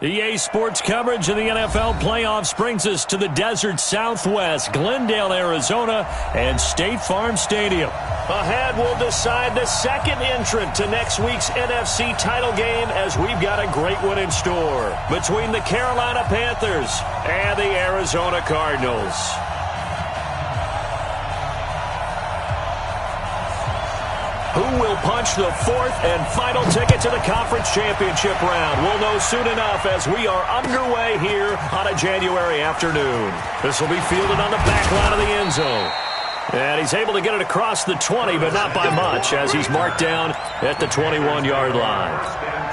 EA Sports coverage of the NFL playoffs brings us to the desert Southwest, Glendale, Arizona, and State Farm Stadium. Ahead, we'll decide the second entrant to next week's NFC title game as we've got a great one in store between the Carolina Panthers and the Arizona Cardinals. Who will punch the fourth and final ticket to the conference championship round? We'll know soon enough as we are underway here on a January afternoon. This will be fielded on the back line of the end zone. And he's able to get it across the 20, but not by much, as he's marked down at the 21-yard line.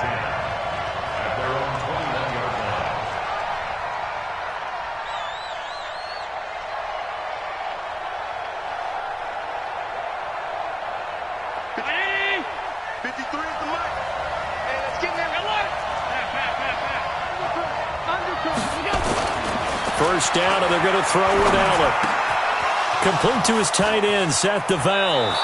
First down, and they're going to throw with Allen. Complete to his tight end, Seth DeValve.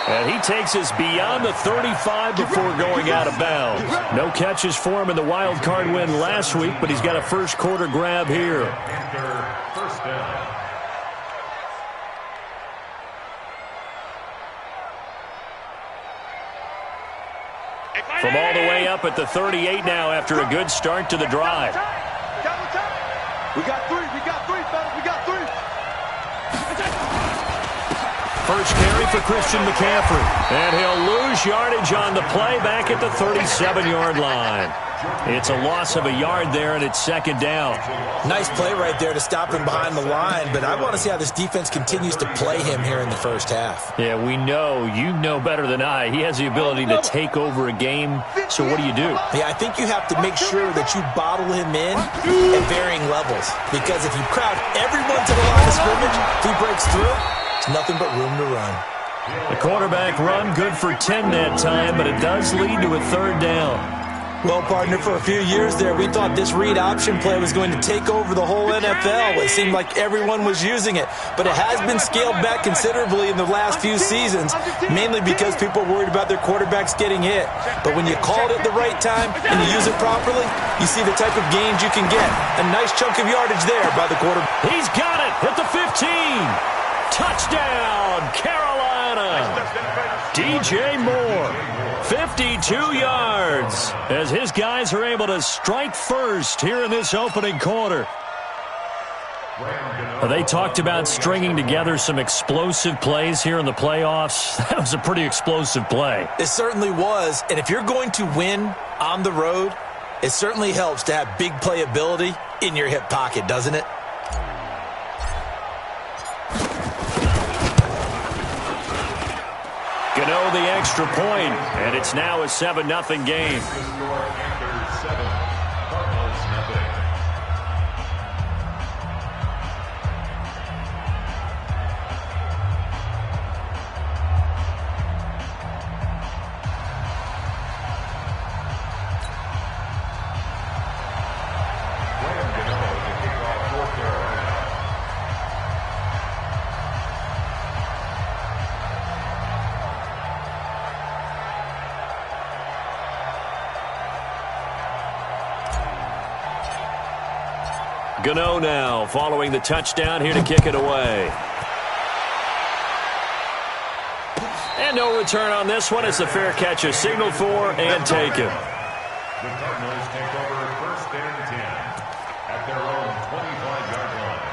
And he takes us beyond the 35 before going out of bounds. No catches for him in the wild card win last week, but he's got a first quarter grab here. First down. From all the way up at the 38 now after a good start to the drive. We got three, fellas, we got three. First carry for Christian McCaffrey. And he'll lose yardage on the play back at the 37-yard line. It's a loss of a yard there, and it's second down. Nice play right there to stop him behind the line, but I want to see how this defense continues to play him here in the first half. Yeah, we know. You know better than I. He has the ability to take over a game, so what do you do? Yeah, I think you have to make sure that you bottle him in at varying levels, because if you crowd everyone to the line of scrimmage, if he breaks through, it's nothing but room to run. The quarterback run good for 10 that time, but it does lead to a third down. Well, partner, for a few years there, we thought this read option play was going to take over the whole NFL. It seemed like everyone was using it, but it has been scaled back considerably in the last few seasons, mainly because people are worried about their quarterbacks getting hit. But when you call it at the right time and you use it properly, you see the type of gains you can get. A nice chunk of yardage there by the quarterback. He's got it at the 15. Touchdown, Carolina. DJ Moore, 52 yards, as his guys are able to strike first here in this opening quarter. They talked about stringing together some explosive plays here in the playoffs. That was a pretty explosive play. It certainly was, and if you're going to win on the road, it certainly helps to have big playability in your hip pocket, doesn't it? Gano the extra point, and it's now a 7-0 game. Gano now following the touchdown here to kick it away. And no return on this one. It's a fair catch, a signal for and taken. The Cardinals take over first and 10 at their own 25-yard line.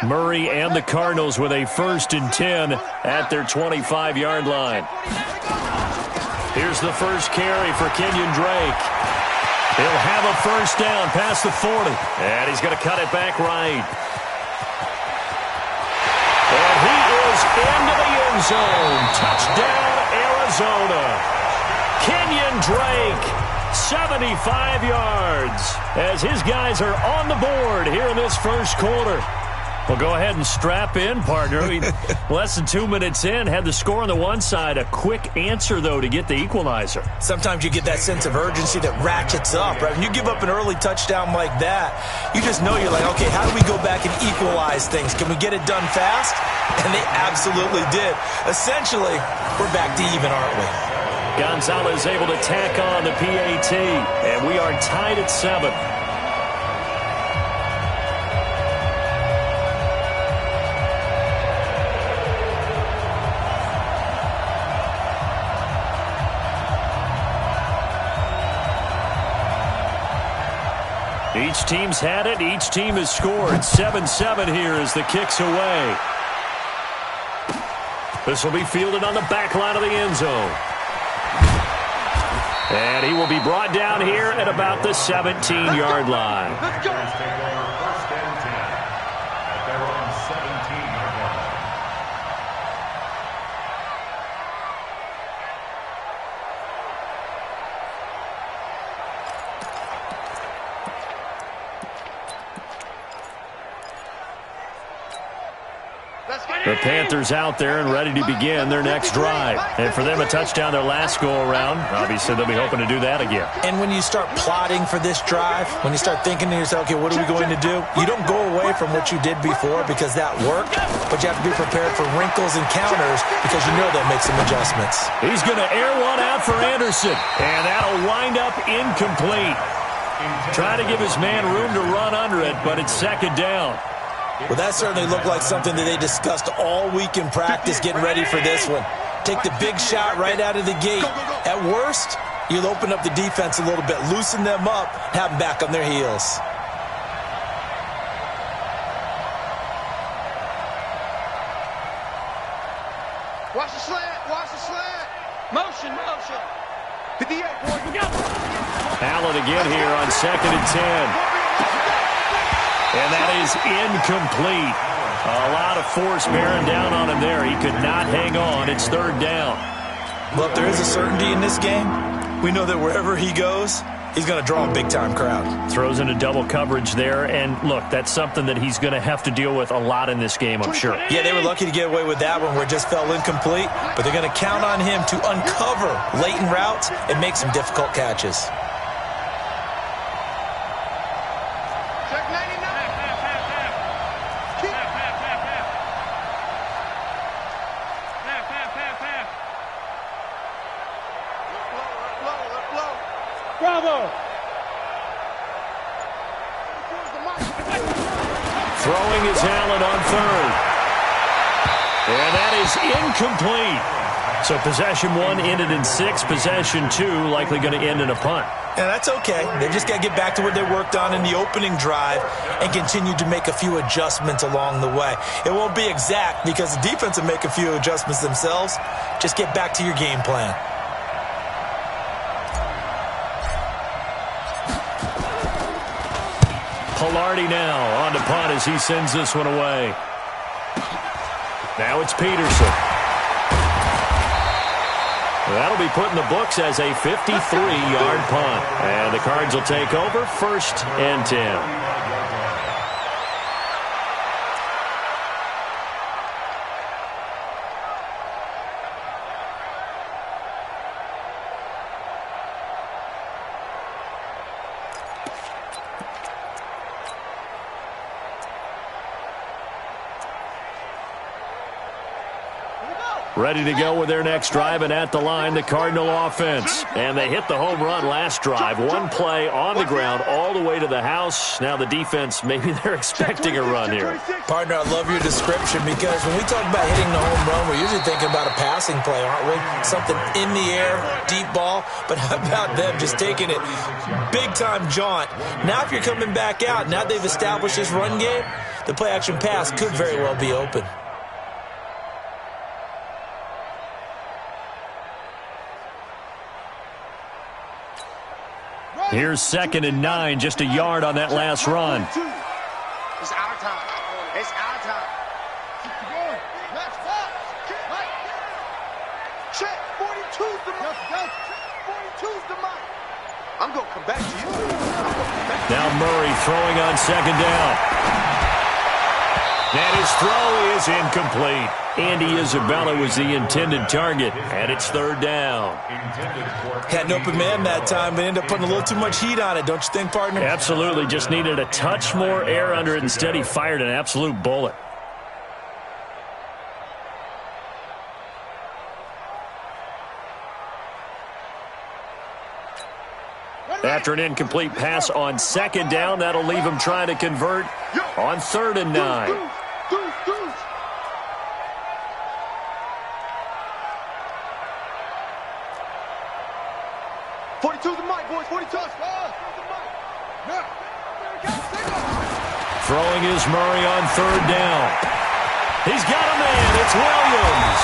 Murray and the Cardinals with a 1st and 10 at their 25-yard line. Here's the first carry for Kenyon Drake. He'll have a first down past the 40. And he's going to cut it back right. And he is into the end end zone. Touchdown, Arizona. Kenyon Drake, 75 yards, as his guys are on the board here in this first quarter. Well, go ahead and strap in, partner. Less than 2 minutes in, had the score on the one side. A quick answer, though, to get the equalizer. Sometimes you get that sense of urgency that ratchets up, right? When you give up an early touchdown like that, you just know you're like, okay, how do we go back and equalize things? Can we get it done fast? And they absolutely did. Essentially, we're back to even, aren't we? Gonzalez able to tack on the PAT, and we are tied at 7. Each team's had it. Each team has scored. 7-7 here as the kick's away. This will be fielded on the back line of the end zone. And he will be brought down here at about the 17-yard line. Let's go. Take over first and 10 at their own 17-yard line. The Panthers out there and ready to begin their next drive. And for them, a touchdown their last go-around. Obviously, they'll be hoping to do that again. And when you start plotting for this drive, when you start thinking to yourself, okay, what are we going to do? You don't go away from what you did before because that worked, but you have to be prepared for wrinkles and counters because you know they'll make some adjustments. He's going to air one out for Anderson, and that'll wind up incomplete. Trying to give his man room to run under it, but it's second down. Well, that certainly looked like something that they discussed all week in practice getting ready for this one. Take the big shot right out of the gate. At worst, you'll open up the defense a little bit, loosen them up, have them back on their heels. Watch the slant, watch the slant. Motion, motion. 58, boys, we got it. Allen again here on 2nd and 10. And that is incomplete. A lot of force bearing down on him there. He could not hang on. It's third down. Well, if there is a certainty in this game, we know that wherever he goes, he's going to draw a big-time crowd. Throws into double coverage there. And, look, that's something that he's going to have to deal with a lot in this game, I'm sure. Yeah, they were lucky to get away with that one where it just fell incomplete. But they're going to count on him to uncover latent routes and make some difficult catches. Bravo! Throwing is Allen on third. And that is incomplete. So possession 1 ended in 6. Possession 2 likely going to end in a punt. And that's okay. They just got to get back to what they worked on in the opening drive and continue to make a few adjustments along the way. It won't be exact because the defense will make a few adjustments themselves. Just get back to your game plan. Pilardi now on to punt as he sends this one away. Now it's Peterson. That'll be put in the books as a 53-yard punt. And the Cards will take over 1st and 10. Ready to go with their next drive, and at the line, the Cardinal offense. And they hit the home run last drive. One play on the ground all the way to the house. Now the defense, maybe they're expecting a run here. Partner, I love your description because when we talk about hitting the home run, we're usually thinking about a passing play, aren't we? Something in the air, deep ball. But how about them just taking it big-time jaunt? Now if you're coming back out, now they've established this run game, the play-action pass could very well be open. Here's 2nd and 9, just a yard on that last run. It's our time. It's our time. Check. 42's the mark. 42's the mark. I'm going to come back to you. Now Murray throwing on second down. And his throw is incomplete. Andy Isabella was the intended target, and it's third down. Had an open man that time, but ended up putting a little too much heat on it, don't you think, partner? Absolutely. Just needed a touch more air under it. Instead, he fired an absolute bullet. After an incomplete pass on second down, that'll leave him trying to convert on 3rd and 9. 42's the mic, boys. 42's the mic. Throwing is Murray on 3rd down. He's got a man. It's Williams.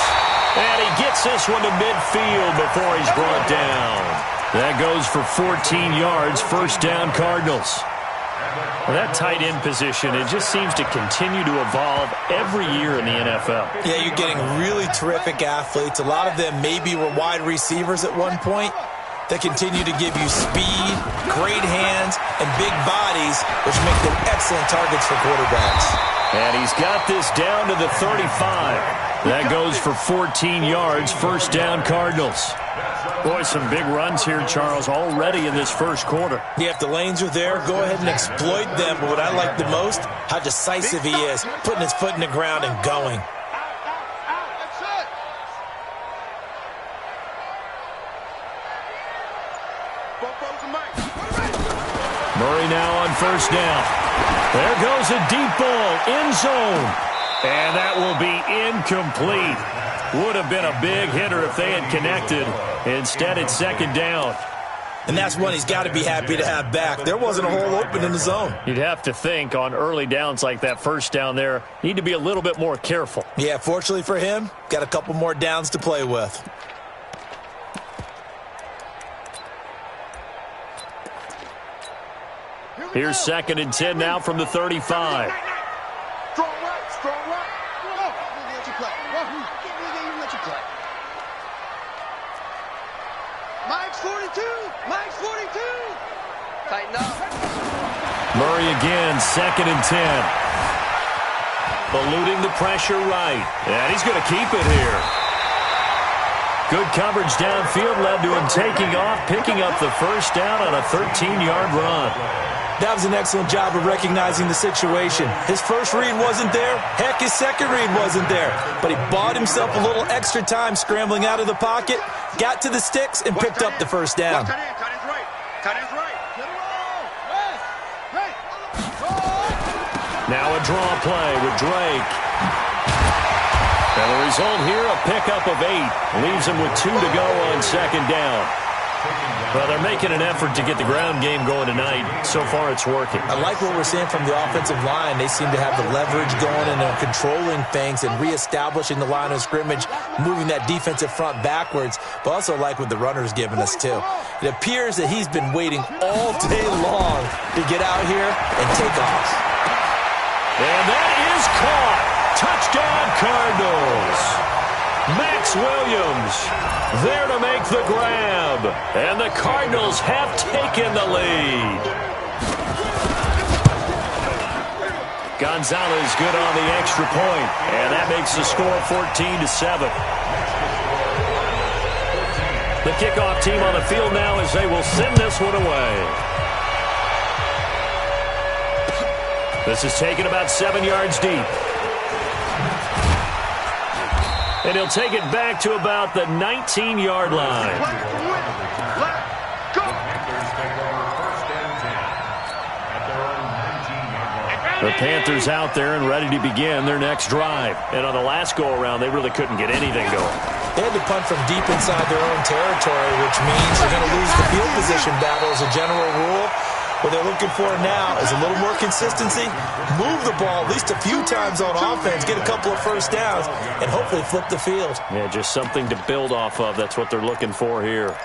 And he gets this one to midfield before he's brought down. That goes for 14 yards. First down, Cardinals. Well, that tight end position, it just seems to continue to evolve every year in the NFL. Yeah, you're getting really terrific athletes. A lot of them maybe were wide receivers at one point. They continue to give you speed, great hands, and big bodies, which make them excellent targets for quarterbacks. And he's got this down to the 35. That goes for 14 yards. First down, Cardinals. Boy, some big runs here, Charles, already in this first quarter. Yeah, if the lanes are there, go ahead and exploit them. But what I like the most, how decisive he is, putting his foot in the ground and going. Murray now on first down. There goes a deep ball, end zone. And that will be incomplete. Would have been a big hitter if they had connected. Instead, it's second down. And that's one he's got to be happy to have back. There wasn't a hole open in the zone. You'd have to think on early downs like that first down there, need to be a little bit more careful. Yeah, fortunately for him, got a couple more downs to play with. Here's 2nd and 10 now from the 35. Strong right, strong right. Let you play. Let you play. Mike's 42. Mike's 42. Tighten up. Murray again, 2nd and 10. Eluding the pressure right. And he's going to keep it here. Good coverage downfield led to him taking off, picking up the first down on a 13-yard run. That was an excellent job of recognizing the situation. His first read wasn't there. Heck, his second read wasn't there. But he bought himself a little extra time scrambling out of the pocket, got to the sticks, and picked up the first down. Tight end's right. Tight end's right. Now a draw play with Drake. And the result here, a pickup of 8. Leaves him with 2 to go on second down. Well, they're making an effort to get the ground game going tonight. So far, it's working. I like what we're seeing from the offensive line. They seem to have the leverage going and they're controlling things and reestablishing the line of scrimmage, moving that defensive front backwards, but also like what the runner's giving us, too. It appears that he's been waiting all day long to get out here and take off. And that is caught. Touchdown, Cardinals. Max Williams there to make the grab. And the Cardinals have taken the lead. Gonzalez good on the extra point. And that makes the score 14-7. The kickoff team on the field now as they will send this one away. This is taken about 7 yards deep. And he'll take it back to about the 19-yard line. The Panthers out there and ready to begin their next drive. And on the last go-around, they really couldn't get anything going. They had to punt from deep inside their own territory, which means they're going to lose the field position battle as a general rule. What they're looking for now is a little more consistency, move the ball at least a few times on offense, get a couple of first downs, and hopefully flip the field. Yeah, just something to build off of. That's what they're looking for here.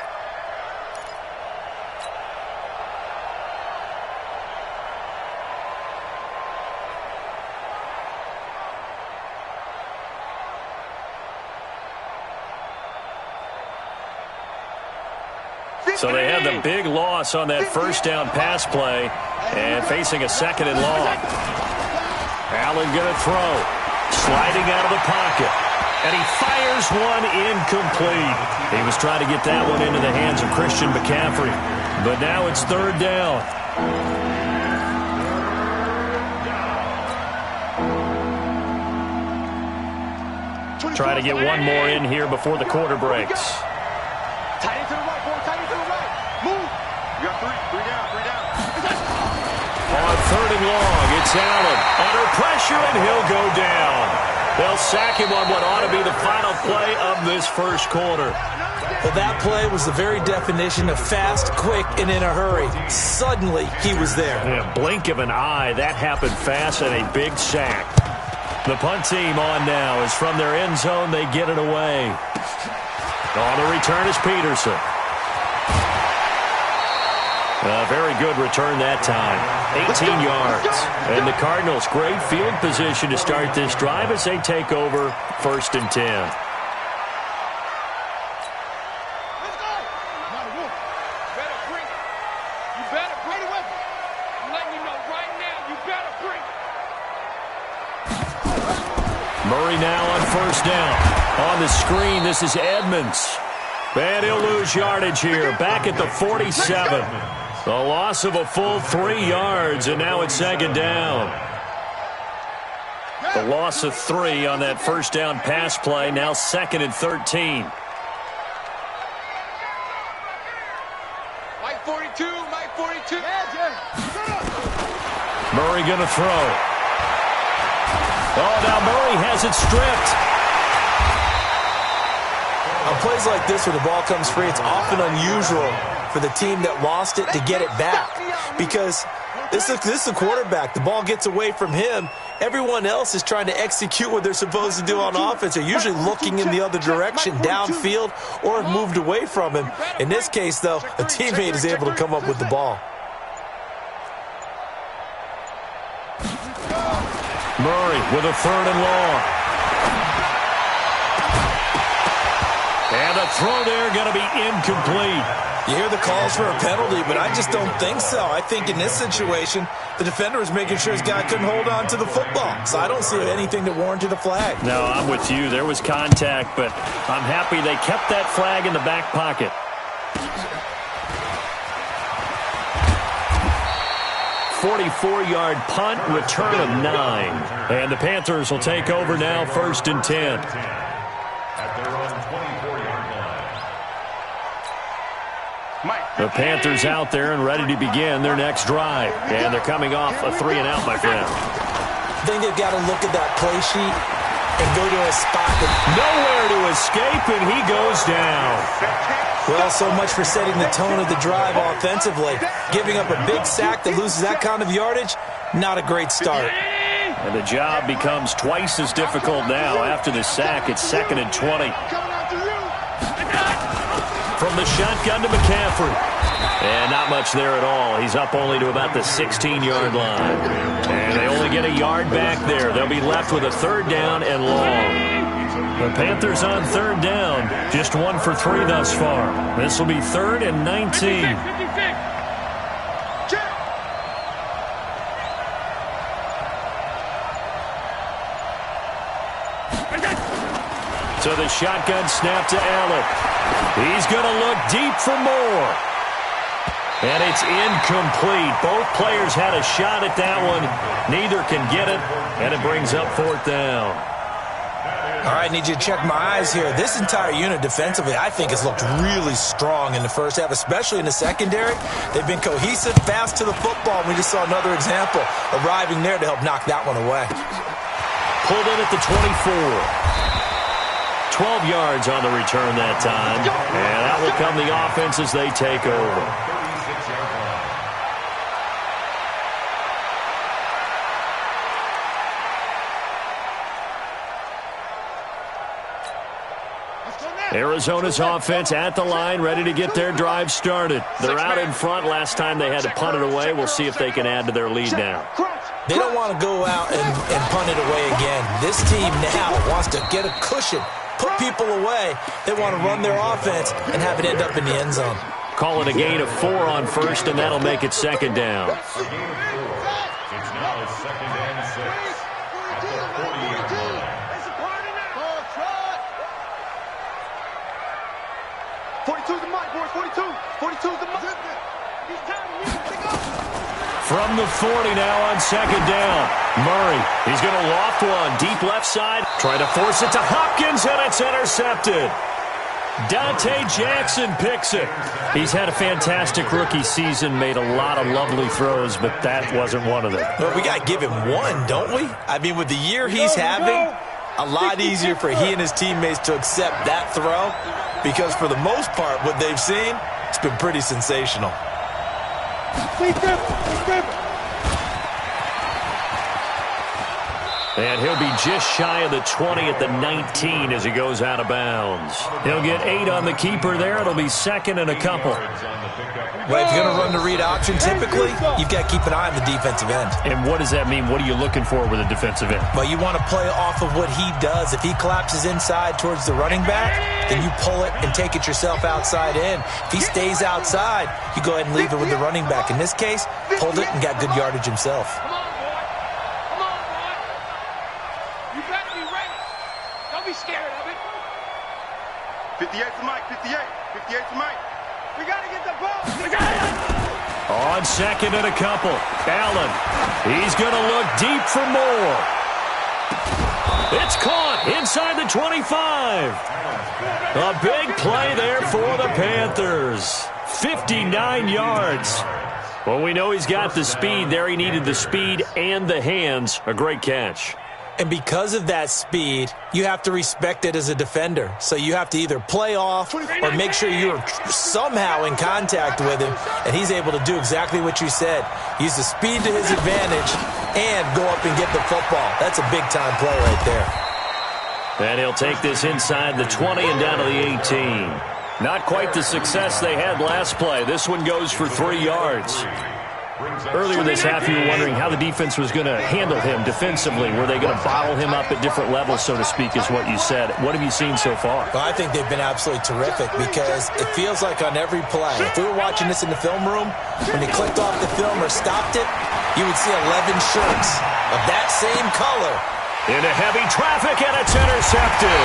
So they had the big loss on that first down pass play and facing a second and long. Allen going to throw. Sliding out of the pocket. And he fires one incomplete. He was trying to get that one into the hands of Christian McCaffrey. But now it's third down. Try to get one more in here before the quarter breaks. Tight end to the right, boy. Tight end to the right. Move. You got three down. On third and long, it's Allen. Under pressure, and he'll go down. They'll sack him on what ought to be the final play of this first quarter. Well, that play was the very definition of fast, quick, and in a hurry. Suddenly, he was there. In a blink of an eye, that happened fast and a big sack. The punt team on now is from their end zone. They get it away. On the return is Peterson. A very good return that time. 18 yards. And the Cardinals, great field position to start this drive as they take over first and 10. Let's go. You better bring it with me. I'm letting you know right now, you better bring it. Murray now on first down. On the screen, this is Edmonds. And he'll lose yardage here. Back at the 47. The loss of a full 3 yards, and now it's second down. The loss of 3 on that first down pass play, now second and 13. Mike 42, Mike 42. Murray going to throw. Oh, now Murray has it stripped. On plays like this where the ball comes free, it's often unusual for the team that lost it to get it back. Because this is the quarterback. The ball gets away from him. Everyone else is trying to execute what they're supposed to do on offense. They're usually looking in the other direction, downfield, or have moved away from him. In this case, though, a teammate is able to come up with the ball. Murray with a third and long. And the throw there going to be incomplete. You hear the calls for a penalty, but I just don't think so. I think in this situation, the defender was making sure his guy couldn't hold on to the football. So I don't see anything that warranted a flag. No, I'm with you. There was contact, but I'm happy they kept that flag in the back pocket. .44-yard punt, return of 9. And the Panthers will take over now, first and 10. At their own 24-yard line. The Panthers out there and ready to begin their next drive. And they're coming off a 3-and-out, my friend. I think they've got to look at that play sheet and go to a spot that nowhere to escape, and he goes down. Well, so much for setting the tone of the drive offensively. Giving up a big sack that loses that kind of yardage, not a great start. And the job becomes twice as difficult now. After the sack, it's second and 20. From the shotgun to McCaffrey. And not much there at all. He's up only to about the 16-yard line. And they only get a yard back there. They'll be left with a third down and long. The Panthers on third down. Just 1 for 3 thus far. This will be third and 19. So the shotgun snap to Allen. He's going to look deep for more. And it's incomplete. Both players had a shot at that one. Neither can get it, and it brings up fourth down. All right, I need you to check my eyes here. This entire unit defensively, I think, has looked really strong in the first half, especially in the secondary. They've been cohesive, fast to the football. We just saw another example arriving there to help knock that one away. Pulled in at the 24. 12 yards on the return that time. And that will come the offense as they take over. Arizona's offense at the line, ready to get their drive started. They're out in front. Last time they had to punt it away. We'll see if they can add to their lead now. They don't want to go out and punt it away again. This team now wants to get a cushion, put people away. They want to run their offense and have it end up in the end zone. Call it a gain of 4 on first, and that'll make it second down. It's now 2nd and 6 at the 40-yard line. 42's the mic, boys. 42's the mic. From the 40 now on second down. Murray, he's going to loft one. Deep left side. Trying to force it to Hopkins, and it's intercepted. Dante Jackson picks it. He's had a fantastic rookie season, made a lot of lovely throws, but that wasn't one of them. Well, we got to give him one, don't we? I mean, with the year he's having, a lot easier for he and his teammates to accept that throw because for the most part, what they've seen, it's been pretty sensational. And he'll be just shy of the 20 at the 19 as he goes out of bounds. He'll get 8 on the keeper there. It'll be second and a couple. Well, if you're going to run the read option, typically, you've got to keep an eye on the defensive end. And what does that mean? What are you looking for with a defensive end? Well, you want to play off of what he does. If he collapses inside towards the running back, then you pull it and take it yourself outside in. If he stays outside, you go ahead and leave it with the running back. In this case, pulled it and got good yardage himself. Come on, boy. You better be ready. Don't be scared of it. 58 to Mike, 58 to Mike. We got to get the ball. On second and a couple. Allen, he's going to look deep for more. It's caught inside the 25. A big play there for the Panthers. 59 yards. Well, we know he's got the speed there. He needed the speed and the hands. A great catch. And because of that speed, you have to respect it as a defender. So you have to either play off or make sure you're somehow in contact with him, and he's able to do exactly what you said. Use the speed to his advantage and go up and get the football. That's a big-time play right there. And he'll take this inside the 20 and down to the 18. Not quite the success they had last play. This one goes for 3 yards. Earlier this half, you were wondering how the defense was going to handle him defensively. Were they going to bottle him up at different levels, so to speak, is what you said. What have you seen so far? Well, I think they've been absolutely terrific because it feels like on every play, if we were watching this in the film room, when he clicked off the film or stopped it, you would see 11 shirts of that same color. Into heavy traffic, and it's intercepted.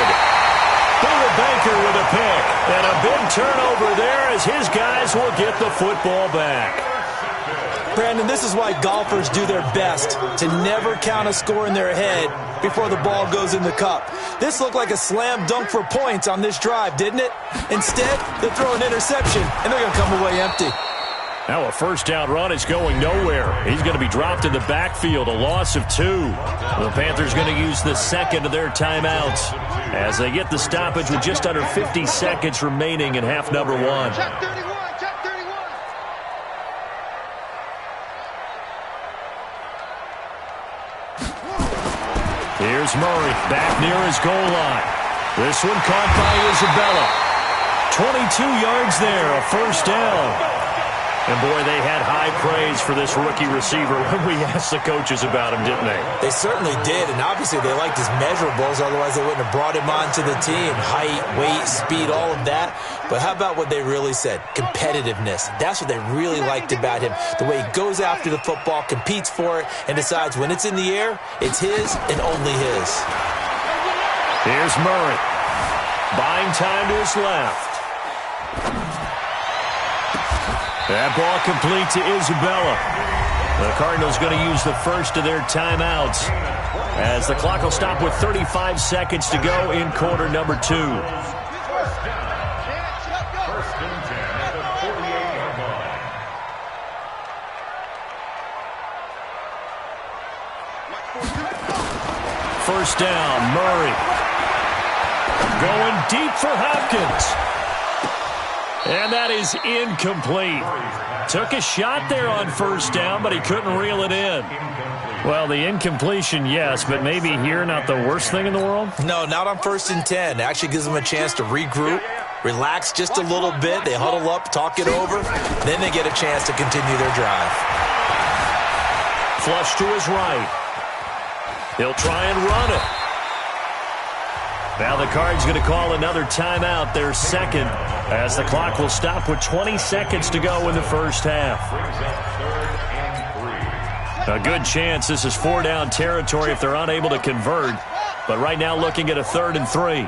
Buda Baker with a pick. And a big turnover there as his guys will get the football back. Brandon, this is why golfers do their best to never count a score in their head before the ball goes in the cup. This looked like a slam dunk for points on this drive, didn't it? Instead, they throw an interception, and they're going to come away empty. Now a first down run is going nowhere. He's going to be dropped in the backfield, a loss of 2. The Panthers going to use the second of their timeouts as they get the stoppage with just under 50 seconds remaining in half number 1. Check 31. Here's Murray back near his goal line. This one caught by Isabella. 22 yards there, a first down. And, boy, they had high praise for this rookie receiver when we asked the coaches about him, didn't they? They certainly did, and obviously they liked his measurables, otherwise they wouldn't have brought him onto the team. Height, weight, speed, all of that. But how about what they really said? Competitiveness. That's what they really liked about him. The way he goes after the football, competes for it, and decides when it's in the air, it's his and only his. Here's Murray. Buying time to his left. That ball complete to Isabella. The Cardinals going to use the first of their timeouts as the clock will stop with 35 seconds to go in quarter number 2. First and 10 at the 48-yard line. First down, Murray. Going deep for Hopkins. And that is incomplete. Took a shot there on first down, but he couldn't reel it in. Well, the incompletion, yes, but maybe here not the worst thing in the world? No, not on first and 10. It actually gives them a chance to regroup, relax just a little bit. They huddle up, talk it over. Then they get a chance to continue their drive. Flush to his right. He'll try and run it. Now the Cards going to call another timeout, their second, as the clock will stop with 20 seconds to go in the first half. A good chance this is 4-down territory if they're unable to convert. But right now looking at a 3rd and 3.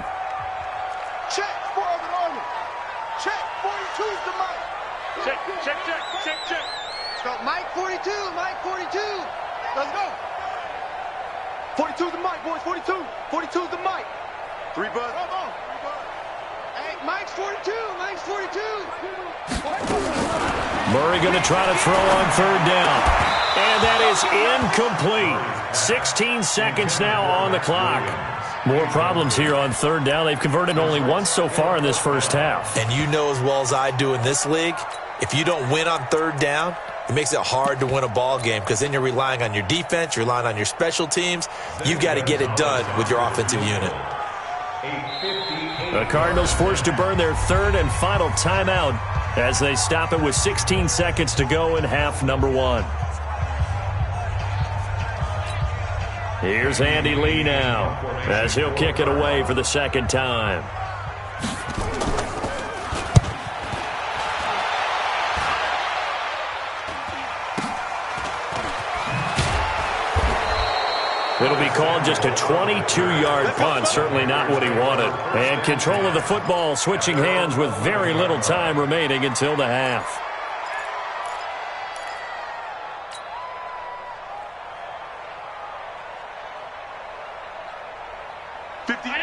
Check, 4 of an army. Check, 42's the Mike. Check, check, check, check, check. So Mike 42, Mike 42. Let's go. 42's the Mike, boys, 42. 42's the Mike. 3 buzz. Come on. Hey, Mike's 42, Mike's 42. Murray going to try to throw on 3rd down. And that is incomplete. 16 seconds now on the clock. More problems here on 3rd down. They've converted only once so far in this first half. And you know as well as I do in this league, if you don't win on 3rd down, it makes it hard to win a ball game because then you're relying on your defense, you're relying on your special teams. You've got to get it done with your offensive unit. The Cardinals forced to burn their 3rd and final timeout as they stop it with 16 seconds to go in half number 1. Here's Andy Lee now as he'll kick it away for the second time. It'll be called just a 22-yard punt, certainly not what he wanted. And control of the football switching hands with very little time remaining until the half.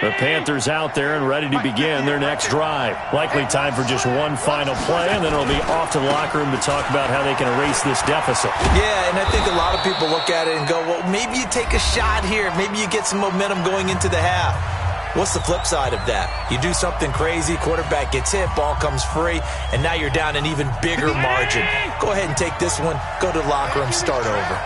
The Panthers out there and ready to begin their next drive. Likely time for just one final play, and then it'll be off to the locker room to talk about how they can erase this deficit. Yeah, and I think a lot of people look at it and go, well, maybe you take a shot here. Maybe you get some momentum going into the half. What's the flip side of that? You do something crazy, quarterback gets hit, ball comes free, and now you're down an even bigger margin. Go ahead and take this one, go to the locker room, start over.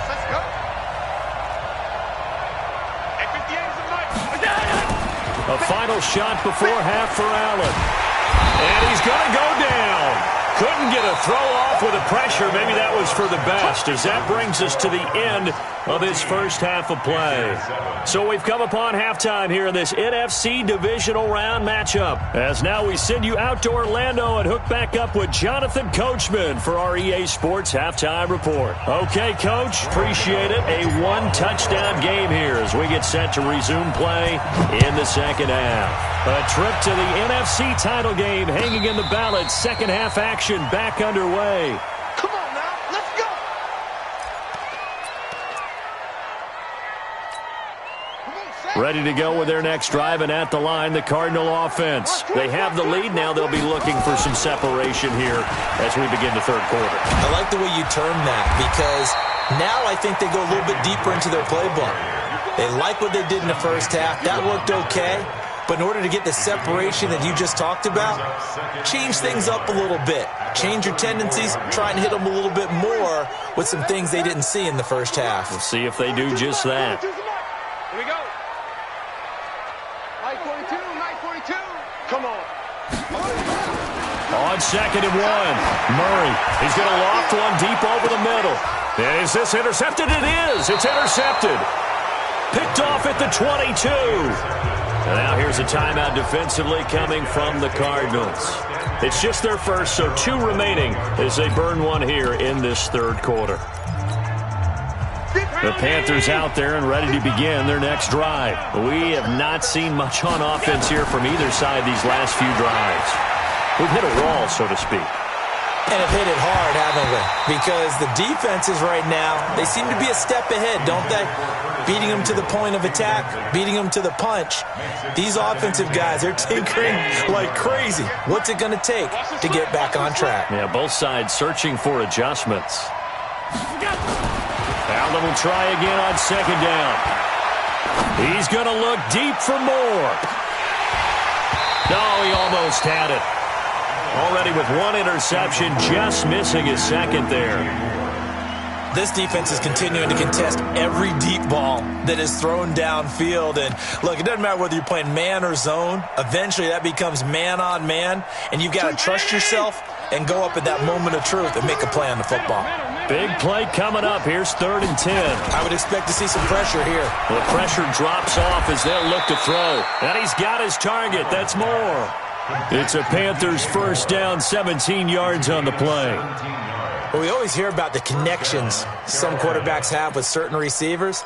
A final shot before half for Allen. And he's going to go down. Couldn't get a throw off with the pressure. Maybe that was for the best, as that brings us to the end of this first half of play. So we've come upon halftime here in this NFC Divisional Round matchup. As now we send you out to Orlando and hook back up with Jonathan Coachman for our EA Sports Halftime Report. Okay, Coach, appreciate it. A one-touchdown game here as we get set to resume play in the second half. A trip to the NFC title game hanging in the balance. Second half action back underway. Come on now, let's go. Ready to go with their next drive, and at the line, the Cardinal offense. They have the lead. Now they'll be looking for some separation here as we begin the third quarter. I like the way you term that, because now I think they go a little bit deeper into their playbook. They like what they did in the first half. That looked okay. But in order to get the separation that you just talked about, change things up a little bit. Change your tendencies, try and hit them a little bit more with some things they didn't see in the first half. We'll see if they do just that. Here we go. Mike 42, Mike 42. Come on. On 2nd and 1, Murray. He's going to loft one deep over the middle. And is this intercepted? It is. It's intercepted. Picked off at the 22. And now here's a timeout defensively coming from the Cardinals. It's just their first, so 2 remaining as they burn one here in this third quarter. The Panthers out there and ready to begin their next drive. We have not seen much on offense here from either side these last few drives. We've hit a wall, so to speak. And have hit it hard, haven't we? Because the defenses right now, they seem to be a step ahead, don't they? Beating them to the point of attack, beating them to the punch. These offensive guys, they're tinkering like crazy. What's it going to take to get back on track? Yeah, both sides searching for adjustments. Allen will try again on 2nd down. He's going to look deep for more. No, he almost had it. Already with 1 interception, just missing his 2nd there. This defense is continuing to contest every deep ball that is thrown downfield. And look, it doesn't matter whether you're playing man or zone. Eventually that becomes man on man. And you've got to trust yourself and go up at that moment of truth and make a play on the football. Big play coming up. Here's 3rd and 10. I would expect to see some pressure here. The pressure drops off as they'll look to throw. And he's got his target. That's more. It's a Panthers first down, 17 yards on the play. Well, we always hear about the connections some quarterbacks have with certain receivers.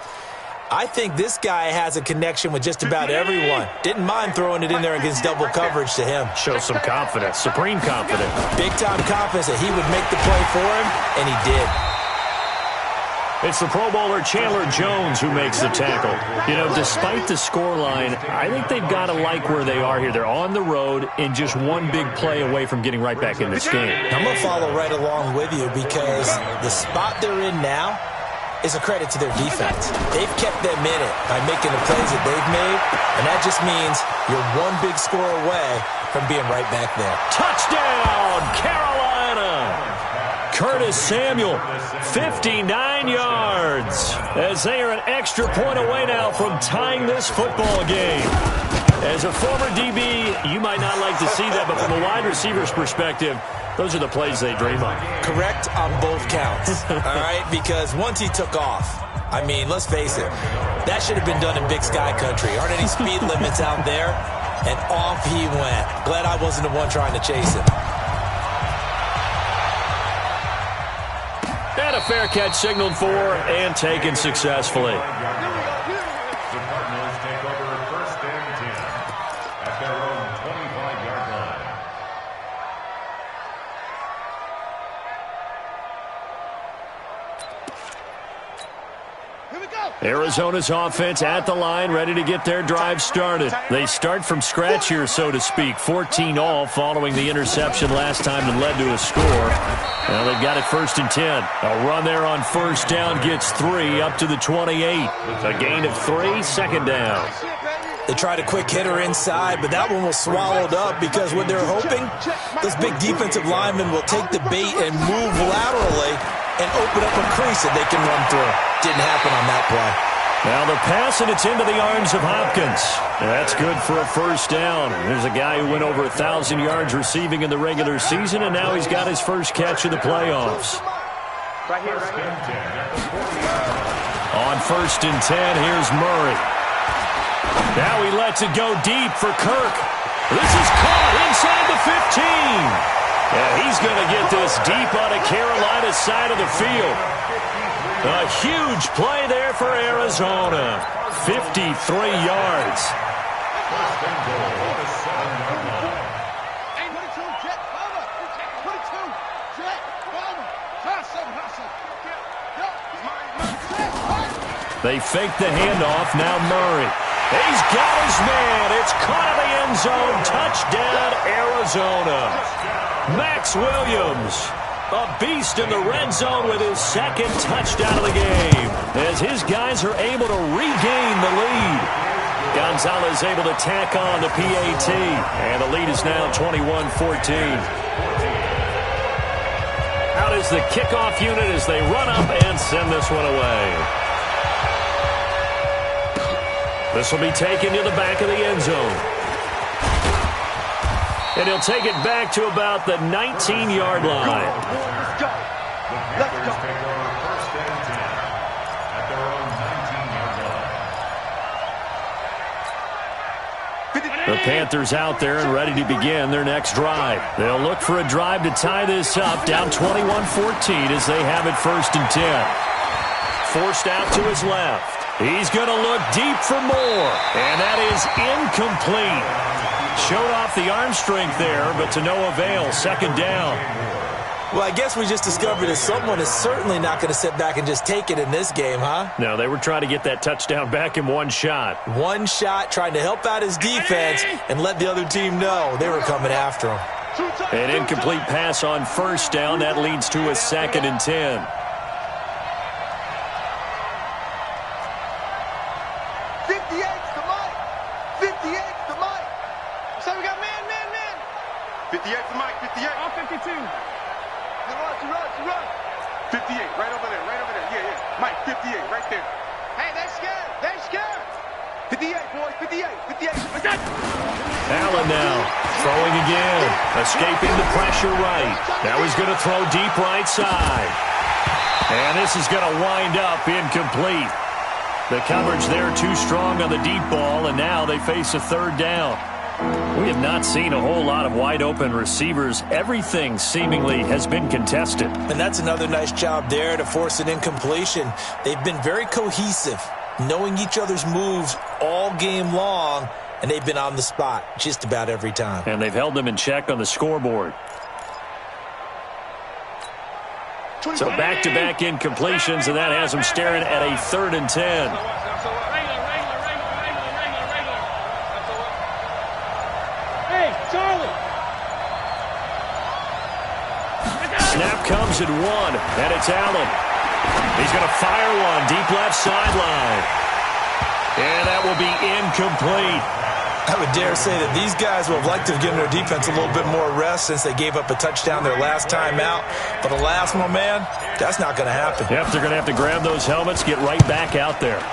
I think this guy has a connection with just about everyone. Didn't mind throwing it in there against double coverage to him. Shows some confidence, supreme confidence. Big-time confidence that he would make the play for him, and he did. It's the Pro Bowler Chandler Jones who makes the tackle. You know, despite the scoreline, I think they've got to like where they are here. They're on the road and just one big play away from getting right back in this game. I'm going to follow right along with you because the spot they're in now is a credit to their defense. They've kept them in it by making the plays that they've made, and that just means you're one big score away from being right back there. Touchdown, Carolina! Curtis Samuel, 59 yards, as they are an extra point away now from tying this football game. As a former DB, you might not like to see that, but from a wide receiver's perspective, those are the plays they dream of. Correct on both counts, all right? Because once he took off, I mean, let's face it, that should have been done in Big Sky Country. Aren't any speed limits out there? And off he went. Glad I wasn't the one trying to chase him. And a fair catch signaled for and taken successfully. The Cardinals take over 1st and 10 at their own 25-yard line. Here we go. Arizona's offense at the line, ready to get their drive started. They start from scratch here, so to speak. 14 all following the interception last time that led to a score. Now they've got it 1st and 10. A run there on 1st down gets 3 up to the 28. A gain of 3, 2nd down. They tried a quick hitter inside, but that one was swallowed up because what they're hoping, those big defensive linemen will take the bait and move laterally and open up a crease that they can run through. Didn't happen on that play. Now the pass, and it's into the arms of Hopkins. That's good for a 1st down. There's a guy who went over 1,000 yards receiving in the regular season, and now he's got his first catch of the playoffs. On 1st and 10, here's Murray. Now he lets it go deep for Kirk. This is caught inside the 15. Yeah, he's going to get this deep on the Carolina side of the field. A huge play there for Arizona. 53 yards. They fake the handoff. Now Murray. He's got his man. It's caught in the end zone. Touchdown, Arizona. Max Williams, a beast in the red zone with his 2nd touchdown of the game, as his guys are able to regain the lead. Gonzalez able to tack on the PAT, and the lead is now 21-14. Out is the kickoff unit as they run up and send this one away. This will be taken to the back of the end zone. And he'll take it back to about the 19-yard line. Let's go. Let's go. Take over 1st and 10 at their own 19-yard line. The Panthers out there and ready to begin their next drive. They'll look for a drive to tie this up, down 21-14 as they have it 1st and 10. Forced out to his left. He's going to look deep for more, and that is incomplete. Showed off the arm strength there, but to no avail. 2nd down. Well, I guess we just discovered that someone is certainly not going to sit back and just take it in this game, huh? No, they were trying to get that touchdown back in one shot. One shot, trying to help out his defense and let the other team know they were coming after him. An incomplete pass on 1st down. That leads to a 2nd and 10. 58 to Mike, 58. On 52. You run. 58, right over there. Yeah. Mike, 58, right there. Hey, they're scared. 58, boys, 58. Allen now throwing again. Escaping the pressure right. Now he's going to throw deep right side. And this is going to wind up incomplete. The coverage there too strong on the deep ball, and now they face a third down. We have not seen a whole lot of wide-open receivers. Everything seemingly has been contested. And that's another nice job there to force an incompletion. They've been very cohesive, knowing each other's moves all game long, and they've been on the spot just about every time. And they've held them in check on the scoreboard. So back-to-back incompletions, and that has them staring at a 3rd and 10. Snap comes at 1, and it's Allen. He's going to fire one deep left sideline. And that will be incomplete. I would dare say that these guys would have liked to have given their defense a little bit more rest since they gave up a touchdown their last time out. But alas, my man, that's not going to happen. Yep, they're going to have to grab those helmets, get right back out there.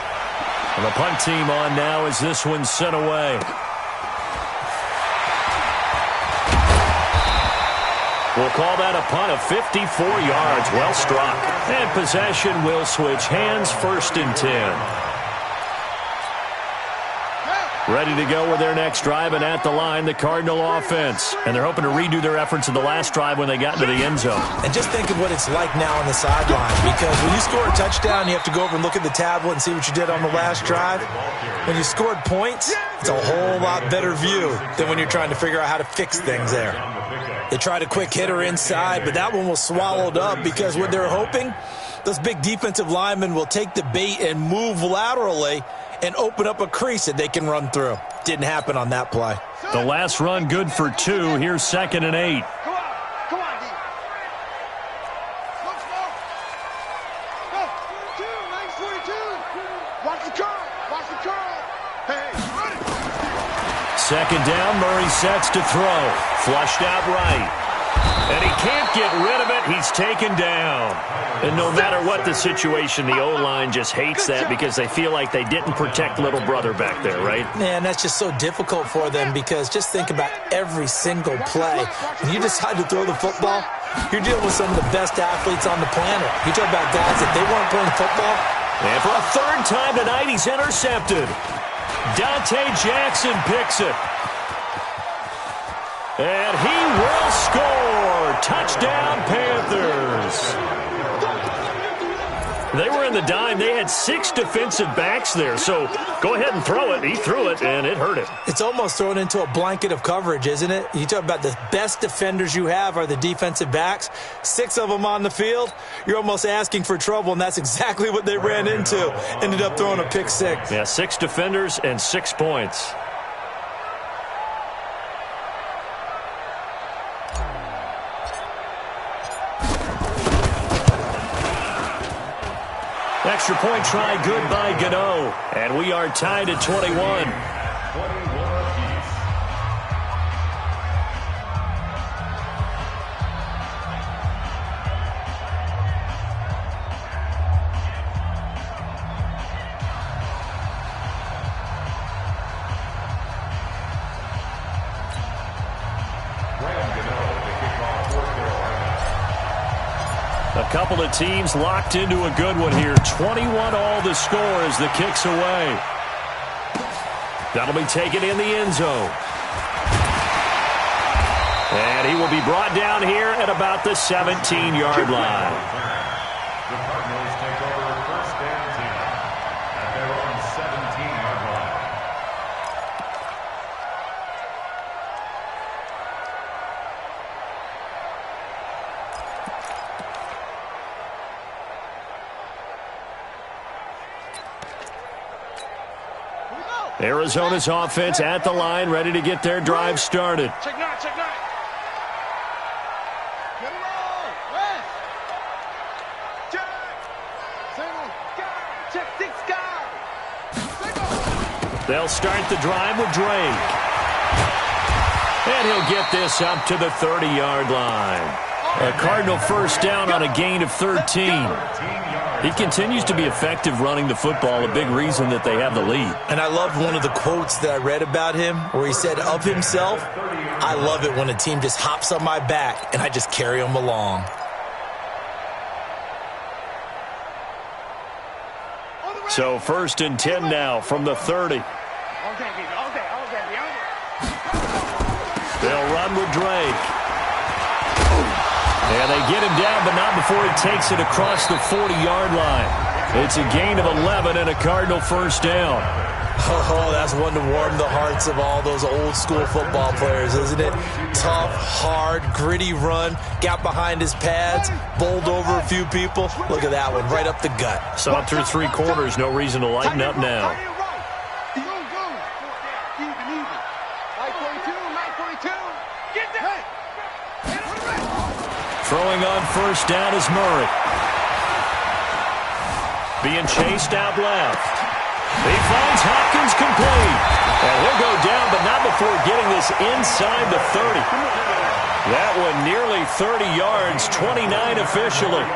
And the punt team on now as this one's sent away. We'll call that a punt of 54 yards. Well struck. And possession will switch hands, 1st and 10. Ready to go with their next drive, and at the line, the Cardinal offense. And they're hoping to redo their efforts in the last drive when they got into the end zone. And just think of what it's like now on the sideline, because when you score a touchdown, you have to go over and look at the tablet and see what you did on the last drive. When you scored points, it's a whole lot better view than when you're trying to figure out how to fix things there. They tried a quick hitter inside, but that one was swallowed up because what they're hoping, those big defensive linemen will take the bait and move laterally and open up a crease that they can run through. Didn't happen on that play. The last run good for 2. Here's 2nd and 8. Come on, D. Go. 42. Watch the curl. Watch the curl. Hey, run it. 2nd down, Murray sets to throw. Flushed out right. And he can't get rid of it. He's taken down. And no matter what the situation, the O-line just hates that because they feel like they didn't protect little brother back there, right? Man, that's just so difficult for them because just think about every single play. When you decide to throw the football, you're dealing with some of the best athletes on the planet. You talk about guys that they weren't playing football. And for a 3rd time tonight, he's intercepted. Dante Jackson picks it. And he will score. Touchdown, Panthers. They were in the dime. They had 6 defensive backs there. So go ahead and throw it. He threw it, and it hurt him. It's almost thrown into a blanket of coverage, isn't it? You talk about the best defenders you have are the defensive backs. 6 of them on the field. You're almost asking for trouble, and that's exactly what they ran into. Ended up throwing a pick 6. Yeah, 6 defenders and 6 points. Extra point try good by Gano. And we are tied at 21. A couple of teams locked into a good one here. 21 all the score as the kick's away. That'll be taken in the end zone. And he will be brought down here at about the 17-yard line. The Cardinals take over 1st and 10 at their own 17-yard line. Arizona's offense at the line, ready to get their drive started. Check 9, check 9. Get it all. West. Check. Single. Guy. Check 6 guy. Single. They'll start the drive with Drake. And he'll get this up to the 30-yard line. A Cardinal 1st down on a gain of 13. He continues to be effective running the football, a big reason that they have the lead. And I love one of the quotes that I read about him where he said of himself, I love it when a team just hops on my back and I just carry them along. So 1st and 10 now from the 30. They'll run with Drake. And they get him down, but not before he takes it across the 40-yard line. It's a gain of 11 and a Cardinal first down. Oh, that's one to warm the hearts of all those old-school football players, isn't it? Tough, hard, gritty run, got behind his pads, bowled over a few people. Look at that one, right up the gut. Saw through 3 quarters, no reason to lighten up now. Throwing on first down is Murray. Being chased out left. He finds Hopkins complete. And he'll go down, but not before getting this inside the 30. That one nearly 30 yards, 29 officially.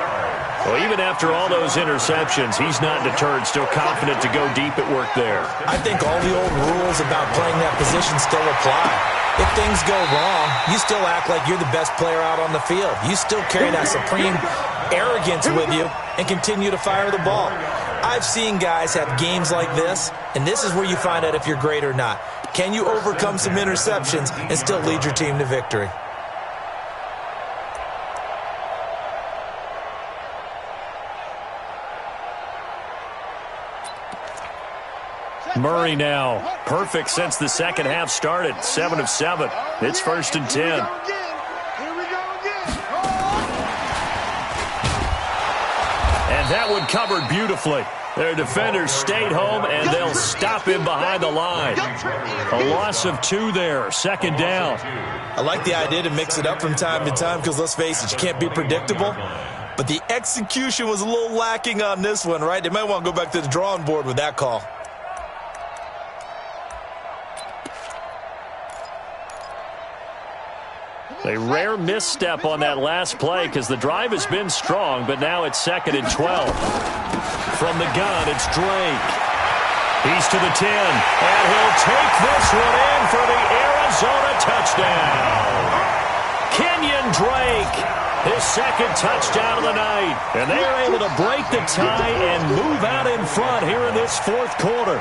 Well, even after all those interceptions, he's not deterred, still confident to go deep at work there. I think all the old rules about playing that position still apply. If things go wrong, you still act like you're the best player out on the field. You still carry that supreme arrogance with you and continue to fire the ball. I've seen guys have games like this, and this is where you find out if you're great or not. Can you overcome some interceptions and still lead your team to victory? Murray now, perfect since the second half started, 7 of 7. It's 1st and 10. And that one covered beautifully. Their defenders stayed home, and they'll stop him behind the line. A loss of 2 there, 2nd down. I like the idea to mix it up from time to time because, let's face it, you can't be predictable. But the execution was a little lacking on this one, right? They might want to go back to the drawing board with that call. A rare misstep on that last play because the drive has been strong, but now it's 2nd and 12. From the gun, it's Drake. He's to the 10, and he'll take this one in for the Arizona touchdown. Kenyon Drake, his 2nd touchdown of the night. And they are able to break the tie and move out in front here in this 4th quarter.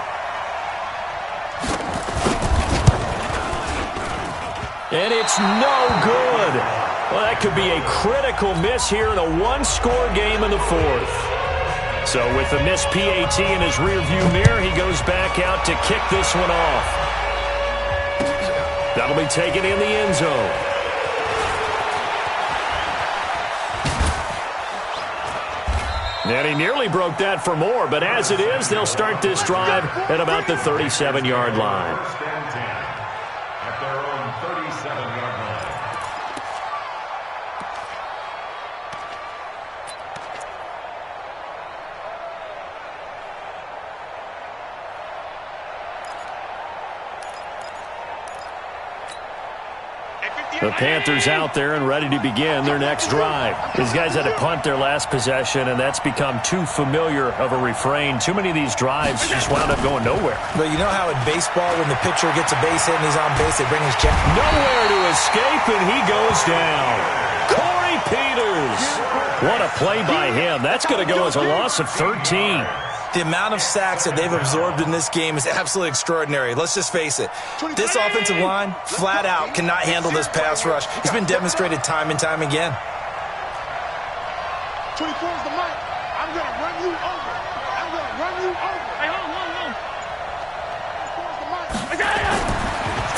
And it's no good. Well, that could be a critical miss here in a 1-score game in the 4th. So with the missed PAT in his rearview mirror, he goes back out to kick this one off. That'll be taken in the end zone. And he nearly broke that for more, but as it is, they'll start this drive at about the 37-yard line. At their own 37-yard line. The Panthers out there and ready to begin their next drive. These guys had to punt their last possession, and that's become too familiar of a refrain. Too many of these drives just wound up going nowhere. But you know how in baseball, when the pitcher gets a base hit and he's on base, they bring his check? Nowhere to escape, and he goes down. Corey Peters. What a play by him. That's going to go as a loss of 13. The amount of sacks that they've absorbed in this game is absolutely extraordinary. Let's just face it. This offensive line, flat out, cannot handle this pass rush. It's been demonstrated time and time again. 24 is the mic. I'm going to run you over. I'm going to run you over. Hey, hold on. 24 is the mic.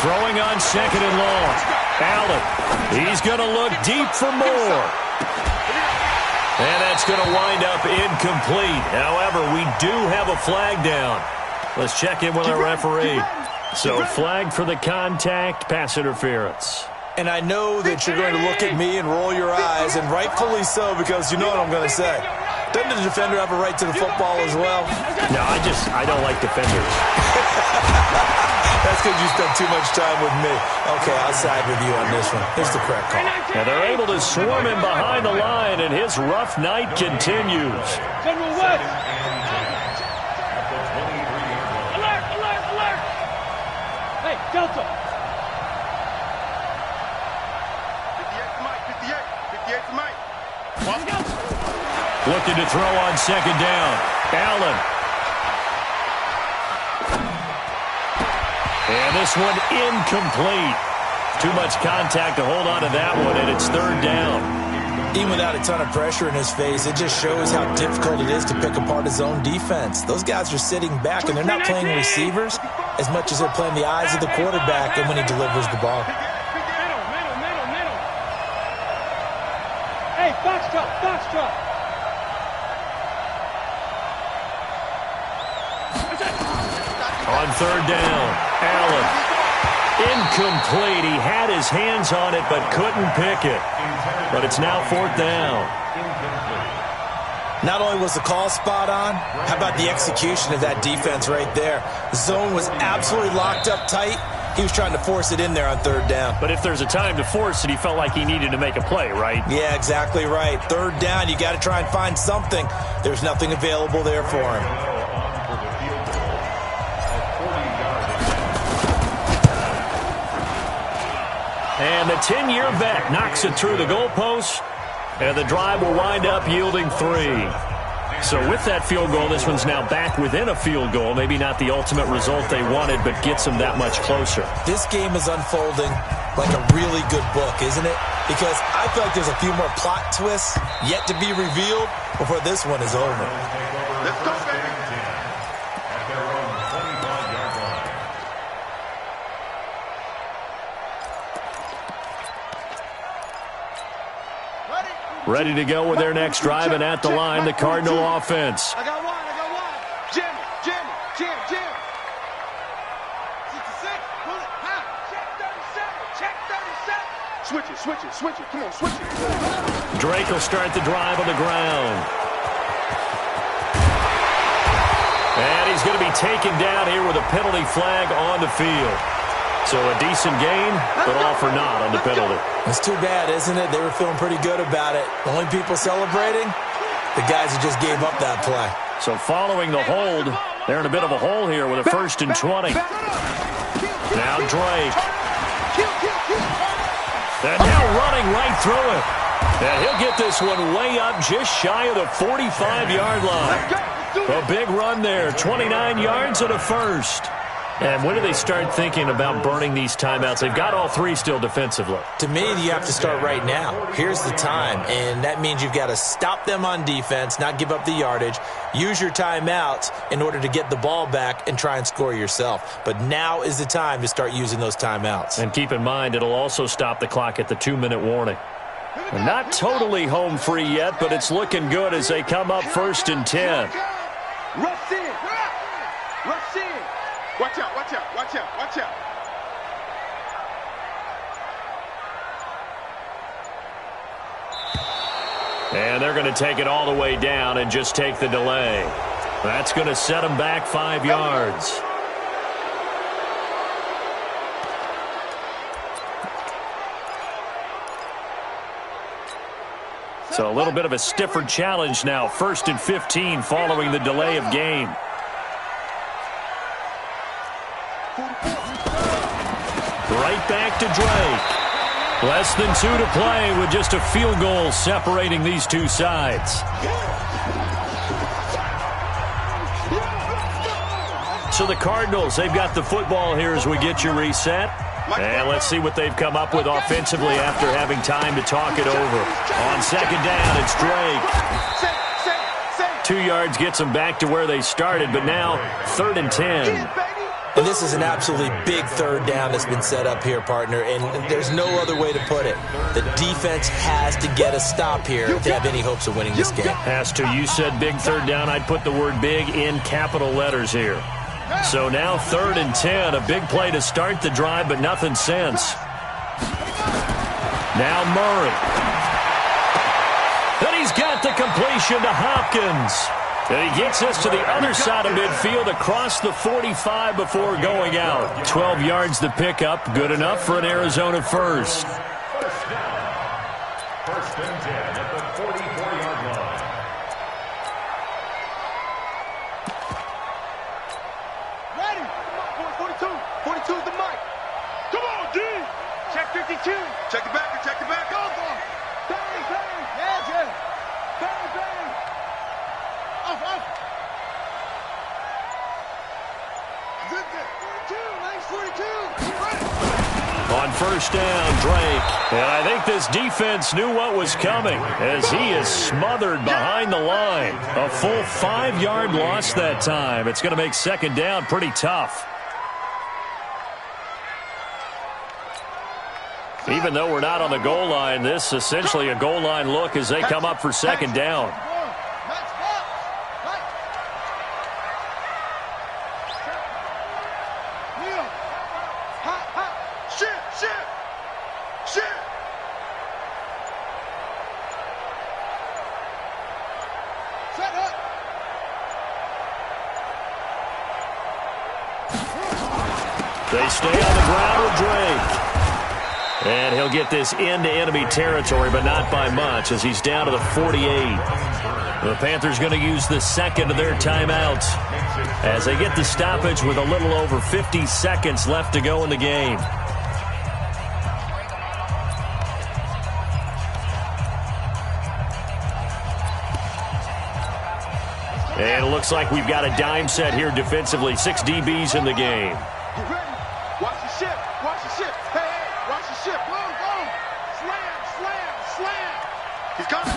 Throwing on 2nd and long. Allen. He's going to look deep for more. And that's going to wind up incomplete. However, we do have a flag down. Let's check in with our referee. So flag for the contact, pass interference. And I know that you're going to look at me and roll your eyes, and rightfully so, because you know what I'm going to say. Doesn't the defender have a right to the football as well? No, I don't like defenders. That's because you spent too much time with me. Okay, I'll side with you on this one. Here's the correct call. And they're able to swarm him behind the line, and his rough night continues. General what? Alert! Hey, Delta. 58 to Mike, 58 to Mike. Looking to throw on 2nd down. Allen. And this one incomplete. Too much contact to hold on to that one, and it's third down. Even without a ton of pressure in his face, it just shows how difficult it is to pick apart his own defense. Those guys are sitting back, and they're not playing receivers as much as they're playing the eyes of the quarterback and when he delivers the ball. Middle. Hey, box truck. On third down, Allen. Incomplete. He had his hands on it but couldn't pick it. But it's now fourth down. Not only was the call spot on, how about the execution of that defense right there? The zone was absolutely locked up tight. He was trying to force it in there on third down. But if there's a time to force it, he felt like he needed to make a play, right? Yeah, exactly right. Third down, you got to try and find something. There's nothing available there for him. And the 10-year vet knocks it through the goalpost, and the drive will wind up yielding 3. So with that field goal, this one's now back within a field goal. Maybe not the ultimate result they wanted, but gets them that much closer. This game is unfolding like a really good book, isn't it? Because I feel like there's a few more plot twists yet to be revealed before this one is over. Let's go, baby. At their own 25-yard line. Ready to go with their next drive, and at the line, the Cardinal offense. I got one. Jim. 66, pull it, check 37. Switch it. Come on, switch it. Drake will start the drive on the ground. And he's going to be taken down here with a penalty flag on the field. So a decent gain, but all for naught on the penalty. It's too bad, isn't it? They were feeling pretty good about it. The only people celebrating, the guys who just gave up that play. So following the hold, they're in a bit of a hole here with a 1st and 20. Now Drake. And now running right through it. And he'll get this one way up just shy of the 45-yard line. A big run there, 29 yards and a first. And when do they start thinking about burning these timeouts? They've got all 3 still defensively. To me, you have to start right now. Here's the time, and that means you've got to stop them on defense, not give up the yardage, use your timeouts in order to get the ball back and try and score yourself. But now is the time to start using those timeouts. And keep in mind, it'll also stop the clock at the 2-minute warning. And not totally home free yet, but it's looking good as they come up 1st and 10. Rush in. Watch out. And they're going to take it all the way down and just take the delay. That's going to set them back 5 yards. So a little bit of a stiffer challenge now. 1st and 15 following the delay of game. Right back to Drake. Less than 2 to play with just a field goal separating these two sides. So the Cardinals, they've got the football here as we get you reset. And let's see what they've come up with offensively after having time to talk it over. On 2nd down, it's Drake. 2 yards gets them back to where they started, but now 3rd and 10. And this is an absolutely big 3rd down that's been set up here, partner, and there's no other way to put it. The defense has to get a stop here if they have any hopes of winning this game. Has to. You said big 3rd down. I'd put the word big in capital letters here. So now 3rd and 10, a big play to start the drive, but nothing since. Now Murray. And he's got the completion to Hopkins. And he gets us to the other side of midfield across the 45 before going out. 12 yards to pick up. Good enough for an Arizona first. 1st down. 1st and 10 at the 44-yard line. Ready. 42 is the mic. Come on, D. Check 52. Check the back. Go. Bang. Yeah, Jim. Bang. Off. Good. 42. Nice 42. first down, Drake. And I think this defense knew what was coming as he is smothered behind the line. A full 5-yard loss that time. It's going to make second down pretty tough. Even though we're not on the goal line, this is essentially a goal line look as they come up for second down. They stay on the ground with Drake. And he'll get this into enemy territory, but not by much as he's down to the 48. The Panthers going to use the second of their timeouts as they get the stoppage with a little over 50 seconds left to go in the game. And it looks like we've got a dime set here defensively. 6 DBs in the game. Get ready. Watch the ship. Watch the ship. Hey, hey, watch the ship. Go, go. Slam, slam, slam. He's coming.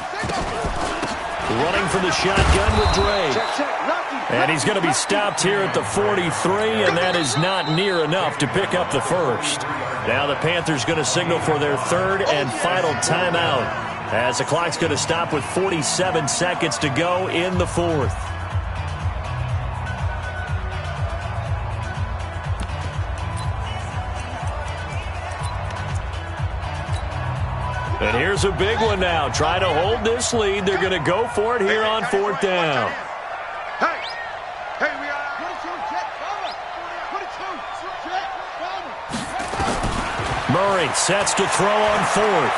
Running for the shotgun with Drake. Check, check. Lucky. And he's going to be stopped here at the 43, and that is not near enough to pick up the first. Now the Panthers going to signal for their third and final timeout as the clock's going to stop with 47 seconds to go in the fourth. And here's a big one now. Trying to hold this lead. They're going to go for it here on fourth down. Hey, hey, we are 22, check, cover. 22, check, cover. Murray sets to throw on fourth.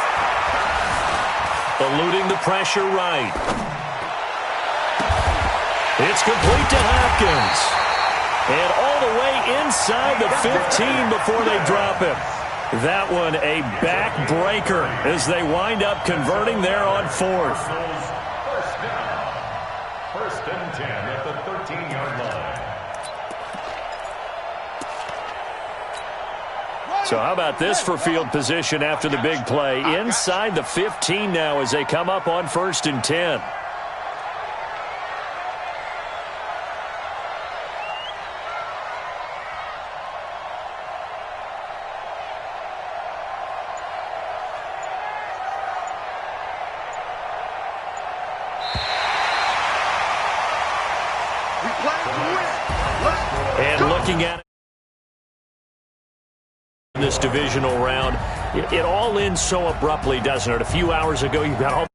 Eluding the pressure right. It's complete to Hopkins. And all the way inside the 15 before they drop him. That one a backbreaker as they wind up converting there on fourth. First down. First and 10 at the 13-yard line. So how about this for field position after the big play? Inside the 15 now as they come up on first and 10. And looking at this divisional round, it all ends so abruptly, doesn't it? A few hours ago, you've got all